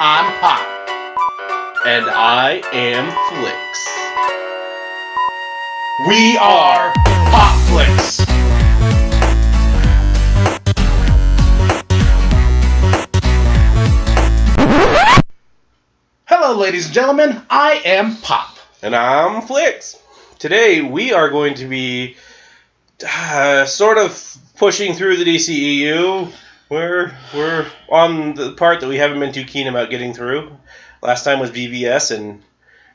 I'm Pop. And I am Flix. We are Pop Flix. Hello, ladies and gentlemen. I am Pop. And I'm Flix. Today we are going to be sort of pushing through the DCEU. We're on the part that we haven't been too keen about getting through. Last time was BVS, and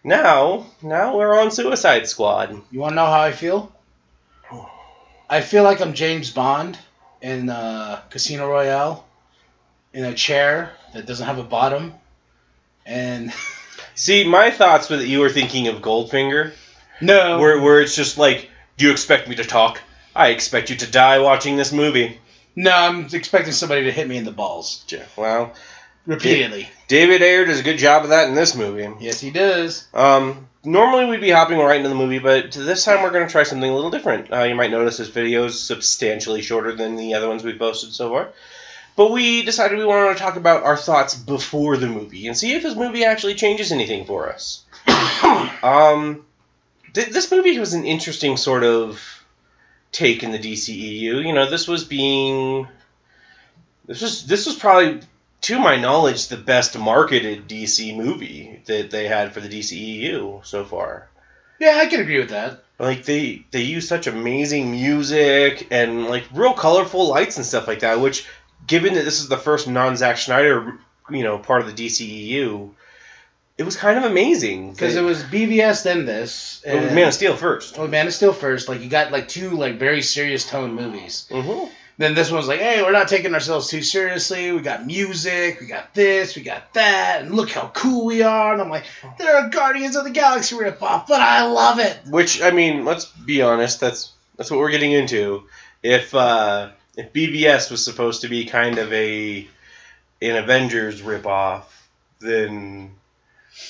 now we're on Suicide Squad. You want to know how I feel? I feel like I'm James Bond in Casino Royale in a chair that doesn't have a bottom. And see, my thoughts were that you were thinking of Goldfinger. No. Where it's just like, do you expect me to talk? I expect you to die watching this movie. No, I'm expecting somebody to hit me in the balls. Well, repeatedly. David Ayer does a good job of that in this movie. Yes, he does. Normally we'd be hopping right into the movie, but this time we're going to try something a little different. You might notice this video is substantially shorter than the other ones we've posted so far. But we decided we wanted to talk about our thoughts before the movie and see if this movie actually changes anything for us. This movie was an interesting sort of take in the DCEU. You know, this was probably, to my knowledge, the best marketed DC movie that they had for the DCEU so far. Yeah, I can agree with that. Like, they use such amazing music and, like, real colorful lights and stuff like that, which, given that this is the first non-Zack Snyder, part of the DCEU, it was kind of amazing. Because it was BVS, then this. It was Man of Steel first. Oh, Man of Steel first. Like, you got, like, two, like, very serious tone movies. Mm-hmm. Then this one was like, hey, we're not taking ourselves too seriously. We got music. We got this. We got that. And look how cool we are. And I'm like, they're a Guardians of the Galaxy ripoff, but I love it. Which, I mean, let's be honest. That's what we're getting into. If BVS was supposed to be kind of an Avengers ripoff, then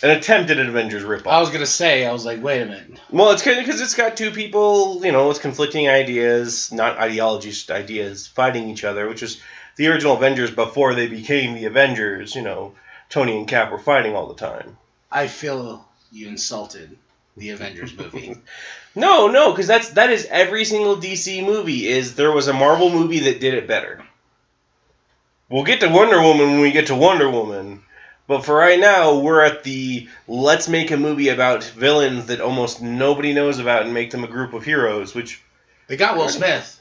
an attempted Avengers ripoff. I was going to say, I was like, wait a minute. Well, it's kind of because it's got two people, with conflicting ideas, not ideologies, just ideas, fighting each other, which is the original Avengers before they became the Avengers. Tony and Cap were fighting all the time. I feel you insulted the Avengers movie. No, because that is every single DC movie. There was a Marvel movie that did it better. We'll get to Wonder Woman when we get to Wonder Woman. But for right now, we're at the let's make a movie about villains that almost nobody knows about and make them a group of heroes, which they got Will Smith.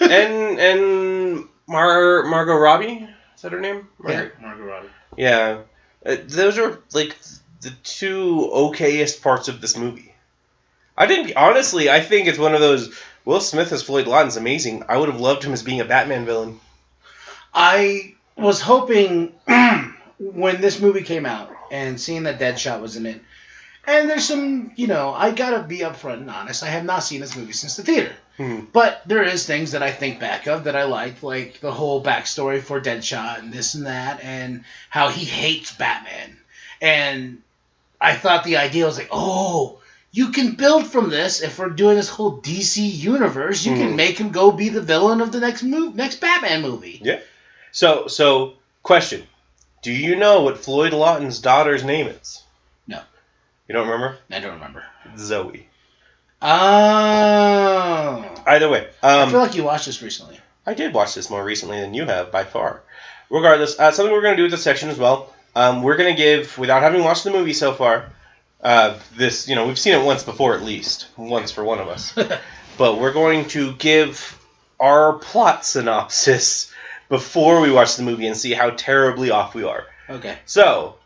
And Margot Robbie, is that her name? Yeah, Margot Robbie. Yeah, those are like the two okayest parts of this movie. I think it's one of those. Will Smith as Floyd Lawton's amazing. I would have loved him as being a Batman villain. I was hoping. When this movie came out and seeing that Deadshot was in it, and there's some, I gotta be upfront and honest, I have not seen this movie since the theater. But there is things that I think back of that I like the whole backstory for Deadshot and this and that, and how he hates Batman. And I thought the idea was like, oh, you can build from this if we're doing this whole DC universe. You can make him go be the villain of the next Batman movie. Yeah. So question. Do you know what Floyd Lawton's daughter's name is? No. You don't remember? I don't remember. Zoe. Oh. Either way. I feel like you watched this recently. I did watch this more recently than you have, by far. Regardless, something we're going to do with this section as well. We're going to give, without having watched the movie so far, this, we've seen it once before at least. Once for one of us. But we're going to give our plot synopsis before we watch the movie and see how terribly off we are. Okay. So,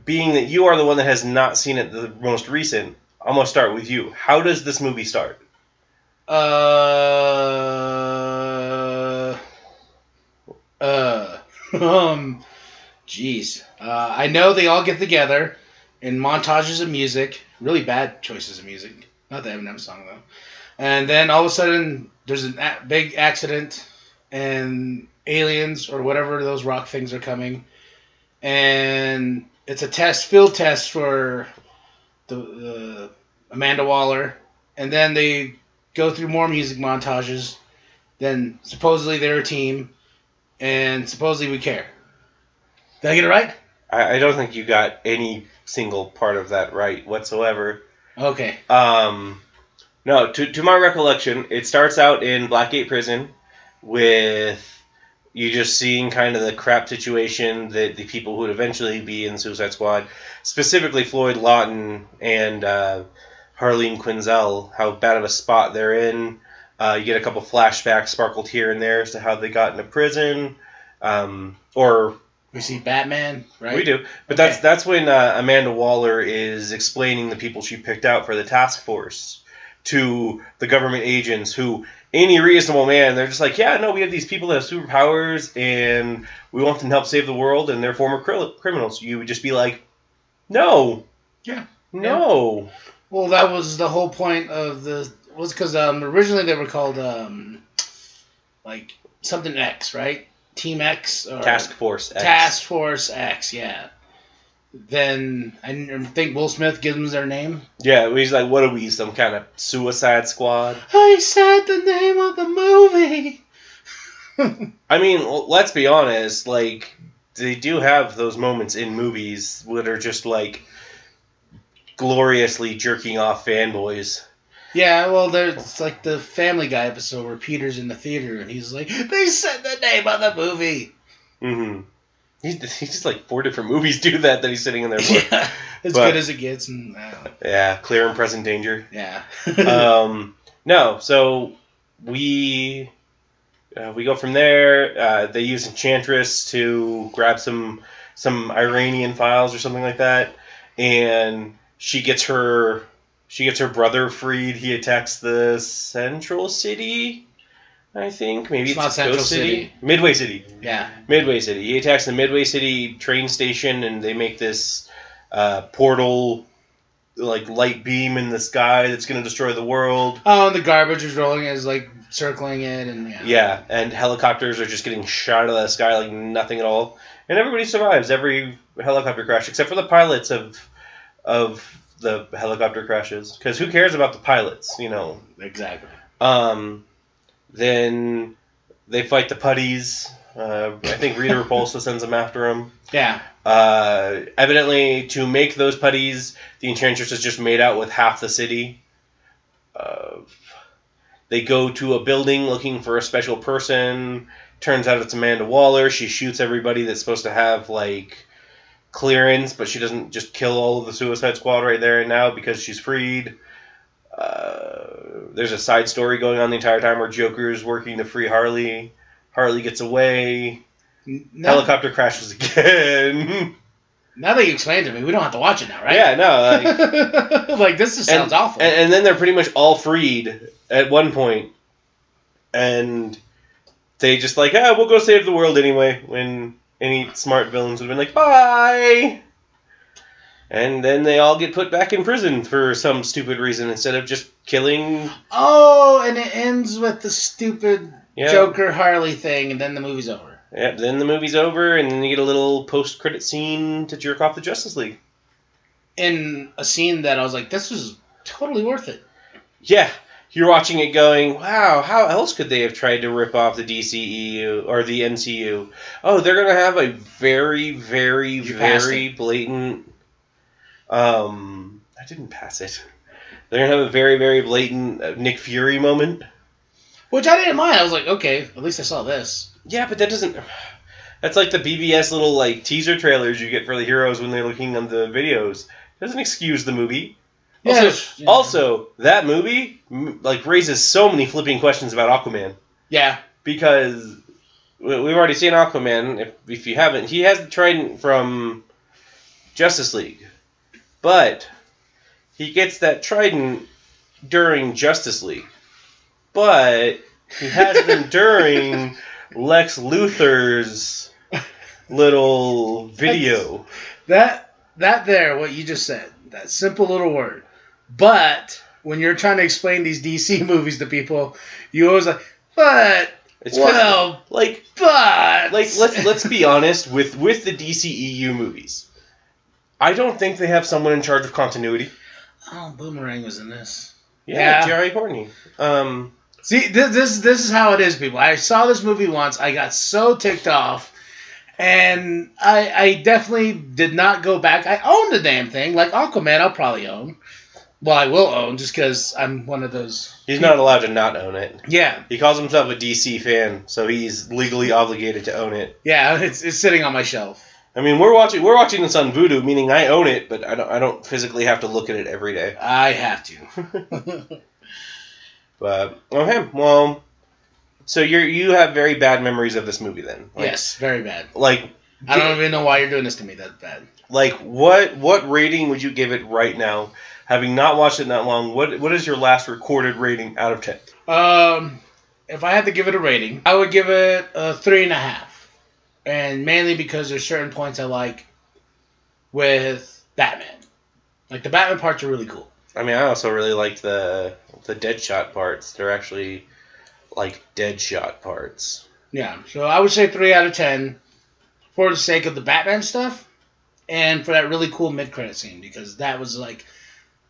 being that you are the one that has not seen it the most recent, I'm going to start with you. How does this movie start? Jeez. I know they all get together in montages of music. Really bad choices of music. Not the Eminem song, though. And then all of a sudden, there's a big accident, and aliens or whatever those rock things are coming, and it's a field test for the Amanda Waller, and then they go through more music montages. Then supposedly they're a team, and supposedly we care. Did I get it right? I don't think you got any single part of that right whatsoever. Okay. No, to my recollection, it starts out in Blackgate Prison with you just seeing kind of the crap situation that the people who would eventually be in Suicide Squad, specifically Floyd Lawton and Harleen Quinzel, how bad of a spot they're in. You get a couple flashbacks sparkled here and there as to how they got into prison. Or we see Batman, right? We do. But that's when Amanda Waller is explaining the people she picked out for the task force to the government agents who, any reasonable man, they're just like, yeah, no, we have these people that have superpowers and we want them to help save the world and they're former criminals. You would just be like, no. Yeah. No. Well, that was the whole point of was because originally they were called like something X, right? Team X or Task Force X. Task Force X, yeah. Then I think Will Smith gives them their name. Yeah, he's like, what are we, some kind of Suicide Squad? I said the name of the movie. I mean, let's be honest, like, they do have those moments in movies that are just like gloriously jerking off fanboys. Yeah, well, there's like the Family Guy episode where Peter's in the theater and he's like, they said the name of the movie. Mm-hmm. He's just like 4 different movies do that he's sitting in there for. Yeah, as good as it gets. And, yeah, Clear and Present Danger. Yeah. No, so we go from there. They use Enchantress to grab some Iranian files or something like that, and she gets her brother freed. He attacks the Central City, I think. Maybe it's not Central Ghost City. Midway City. Yeah. Midway City. He attacks the Midway City train station, and they make this portal, like, light beam in the sky that's going to destroy the world. Oh, and the garbage is rolling, is like circling it, and yeah, and helicopters are just getting shot out of the sky like nothing at all, and everybody survives every helicopter crash except for the pilots of the helicopter crashes, because who cares about the pilots, you know? Exactly. Then they fight the putties. I think Rita Repulsa sends them after them. Yeah. Evidently, to make those putties, the Enchantress is just made out with half the city. They go to a building looking for a special person. Turns out it's Amanda Waller. She shoots everybody that's supposed to have, like, clearance, but she doesn't just kill all of the Suicide Squad right there and now because she's freed. There's a side story going on the entire time where Joker's working to free Harley. Harley gets away. Helicopter crashes again. Now that you explained it to me, we don't have to watch it now, right? Yeah, no. Like this just sounds awful. And then they're pretty much all freed at one point. And they just like, we'll go save the world anyway, when any smart villains would have been like, bye! And then they all get put back in prison for some stupid reason instead of just killing... Oh, and it ends with the stupid Joker Harley thing, and then the movie's over. Yeah, then the movie's over, and then you get a little post-credit scene to jerk off the Justice League. In a scene that I was like, this was totally worth it. Yeah, you're watching it going, wow, how else could they have tried to rip off the DCEU or the MCU? Oh, they're going to have a very, very, very blatant... I didn't pass it. They're going to have a very, very blatant Nick Fury moment. Which I didn't mind. I was like, okay, at least I saw this. Yeah, but that doesn't... That's like the BBS little like teaser trailers you get for the heroes when they're looking on the videos. Doesn't excuse the movie. Also, that movie like raises so many flipping questions about Aquaman. Yeah. Because we've already seen Aquaman. If you haven't, he has the trident from Justice League. But he gets that trident during Justice League. But he has them during Lex Luthor's little video. That there, what you just said, that simple little word. But when you're trying to explain these DC movies to people, you always like, but let's be honest with the DCEU movies. I don't think they have someone in charge of continuity. Oh, Boomerang was in this. Yeah. Jerry Courtney. See, this is how it is, people. I saw this movie once. I got so ticked off, And I definitely did not go back. I own the damn thing. Like Aquaman, I'll probably own. Well, I will own just because I'm one of those. He's not allowed to not own it. Yeah. He calls himself a DC fan, so he's legally obligated to own it. Yeah, it's sitting on my shelf. I mean, we're watching this on Vudu, meaning I own it, but I don't physically have to look at it every day. I have to. But okay, well, so you have very bad memories of this movie then. Like, yes, very bad. Like, I don't even know why you're doing this to me that bad. Like, what rating would you give it right now? Having not watched it that long, what is your last recorded rating out of 10? If I had to give it a rating, I would give it a 3.5. And mainly because there's certain points I like with Batman. Like, the Batman parts are really cool. I mean, I also really liked the Deadshot parts. They're actually, like, Deadshot parts. Yeah, so I would say 3 out of 10 for the sake of the Batman stuff and for that really cool mid-credit scene, because that was like,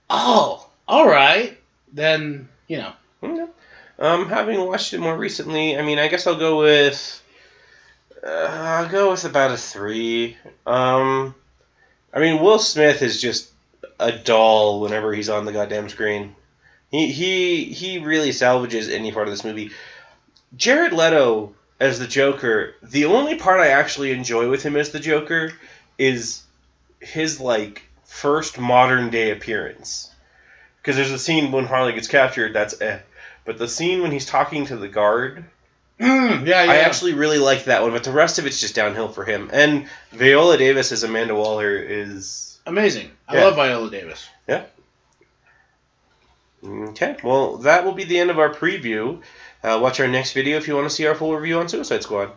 oh, all right. Then, you know. Okay. Having watched it more recently, I mean, I guess I'll go with about a 3. I mean, Will Smith is just a doll whenever he's on the goddamn screen. He really salvages any part of this movie. Jared Leto as the Joker, the only part I actually enjoy with him as the Joker is his, like, first modern day appearance. Because there's a scene when Harley gets captured, that's But the scene when he's talking to the guard, I actually really like that one, but the rest of it's just downhill for him. And Viola Davis as Amanda Waller is amazing. I love Viola Davis. Yeah. Okay, well, that will be the end of our preview. Watch our next video if you want to see our full review on Suicide Squad.